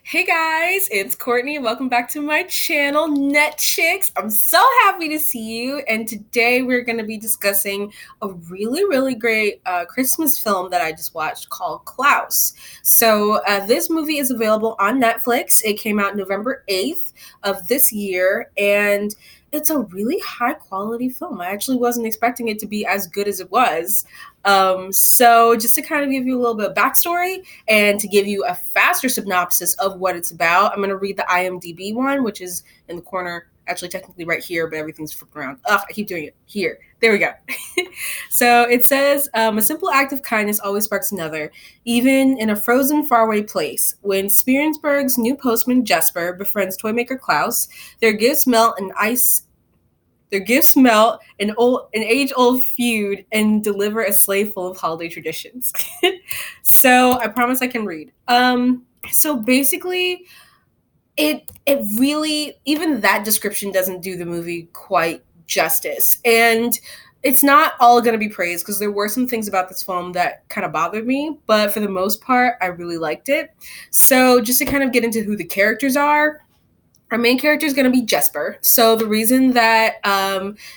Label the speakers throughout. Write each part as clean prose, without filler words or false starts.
Speaker 1: Hey guys, it's Courtney. Welcome back to my channel, Net Chicks. I'm so happy to see you. And today we're going to be discussing a really great Christmas film that I just watched called Klaus. So this movie is available on Netflix. It came out November 8th of this year, and it's a really high quality film. I actually wasn't expecting it to be as good as it was. So just to kind of give you a little bit of backstory and to give you a faster synopsis of what it's about, I'm going to read the IMDb one, which is in the corner, actually technically right here, but everything's flipped around. Ugh, I keep doing it. Here. There we go. So it says, a simple act of kindness always sparks another, even in a frozen, faraway place. When Spearensburg's new postman, Jesper, befriends toymaker Klaus, their gifts melt an age-old feud and deliver a sleigh full of holiday traditions. So I promise I can read. So basically, it really, even that description doesn't do the movie quite justice, and it's not all going to be praised because there were some things about this film that kind of bothered me, but for the most part, I really liked it. So just to kind of get into who the characters are, our main character is going to be Jesper. So the reason that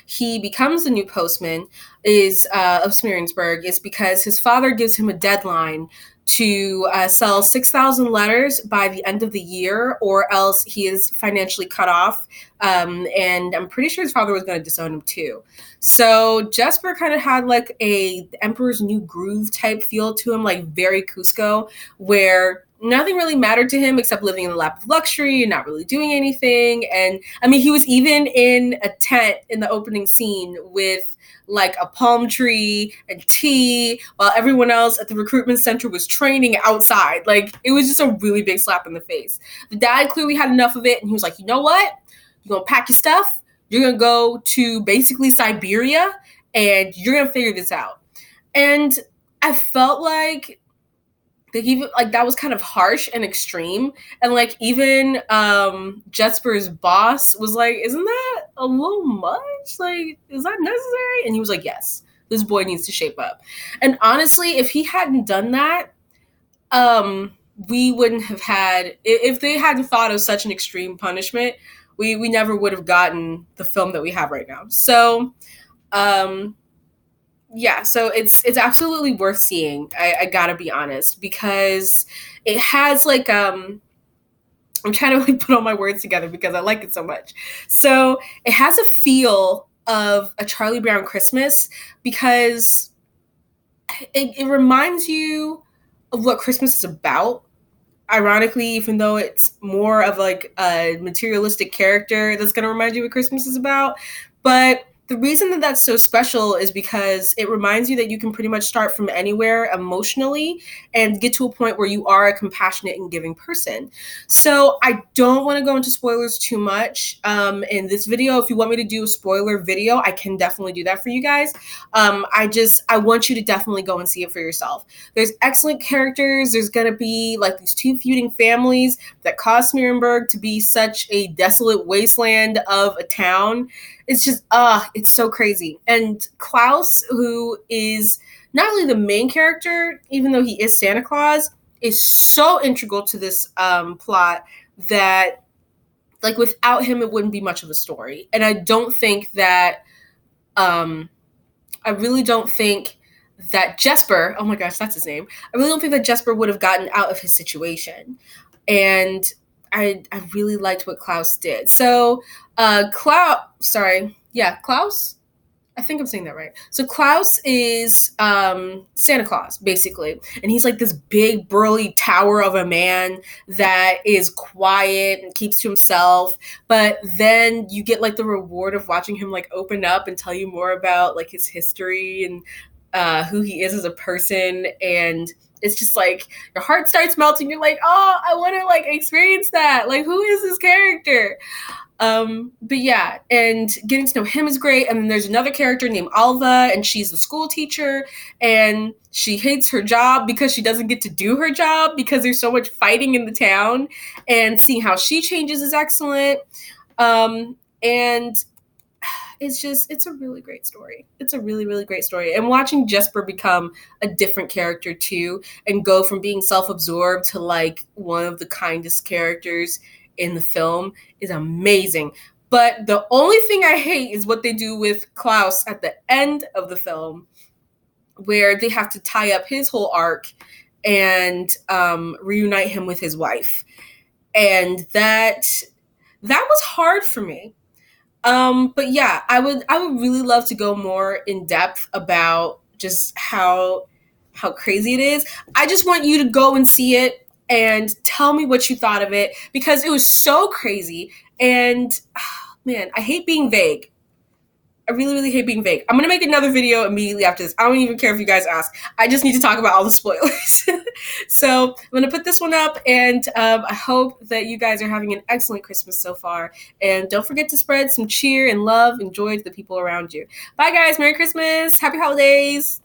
Speaker 1: he becomes the new postman is of Smearensburg is because his father gives him a deadline to sell 6,000 letters by the end of the year, or else he is financially cut off. And I'm pretty sure his father was going to disown him too. So Jesper kind of had like a Emperor's New Groove type feel to him, like very Cusco, where nothing really mattered to him except living in the lap of luxury and not really doing anything. And I mean, he was even in a tent in the opening scene with like a palm tree and tea while everyone else at the recruitment center was training outside. Like, it was just a really big slap in the face. The dad clearly had enough of it, and he was like, you know what? You're going to pack your stuff. You're going to go to basically Siberia, and you're going to figure this out. And I felt like even like that was kind of harsh and extreme, and like even Jesper's boss was like, isn't that a little much? Like, is that necessary? And he was like, yes, this boy needs to shape up. And honestly, if he hadn't done that, we wouldn't have had, if they hadn't thought of such an extreme punishment, we never would have gotten the film that we have right now. So yeah, so it's absolutely worth seeing. I gotta be honest, because it has like I'm trying to like put all my words together because I like it so much. So it has a feel of a Charlie Brown Christmas because it reminds you of what Christmas is about. Ironically, even though it's more of like a materialistic character that's going to remind you what Christmas is about. But the reason that that's so special is because it reminds you that you can pretty much start from anywhere emotionally and get to a point where you are a compassionate and giving person. So I don't want to go into spoilers too much in this video. If you want me to do a spoiler video, I can definitely do that for you guys. I want you to definitely go and see it for yourself. There's excellent characters. There's going to be like these two feuding families that cause Smearenburg to be such a desolate wasteland of a town. It's just, it's so crazy. And Klaus, who is not only the main character, even though he is Santa Claus, is so integral to this plot that, like, without him, it wouldn't be much of a story. And I don't think that, I really don't think that Jesper, oh my gosh, that's his name. I really don't think that Jesper would have gotten out of his situation. And I really liked what Klaus did. So Klaus? I think I'm saying that right. So Klaus is Santa Claus, basically. And he's like this big, burly tower of a man that is quiet and keeps to himself. But then you get like the reward of watching him like open up and tell you more about like his history and who he is as a person. And it's just like your heart starts melting. You're like, oh, I want to like experience that. Like, who is this character? But yeah, and getting to know him is great. And then there's another character named Alva, and she's the school teacher, and she hates her job because she doesn't get to do her job because there's so much fighting in the town. And seeing how she changes is excellent. And it's a really great story. It's a really, really great story. And watching Jesper become a different character too, and go from being self-absorbed to like one of the kindest characters in the film is amazing. But the only thing I hate is what they do with Klaus at the end of the film, where they have to tie up his whole arc and reunite him with his wife. And that was hard for me. But yeah, I would really love to go more in depth about just how crazy it is. I just want you to go and see it and tell me what you thought of it, because it was so crazy. And man, I hate being vague. I really, really hate being vague. I'm gonna make another video immediately after this. I don't even care if you guys ask. I just need to talk about all the spoilers. So I'm gonna put this one up, and I hope that you guys are having an excellent Christmas so far. And don't forget to spread some cheer and love and joy to the people around you. Bye, guys. Merry Christmas. Happy holidays.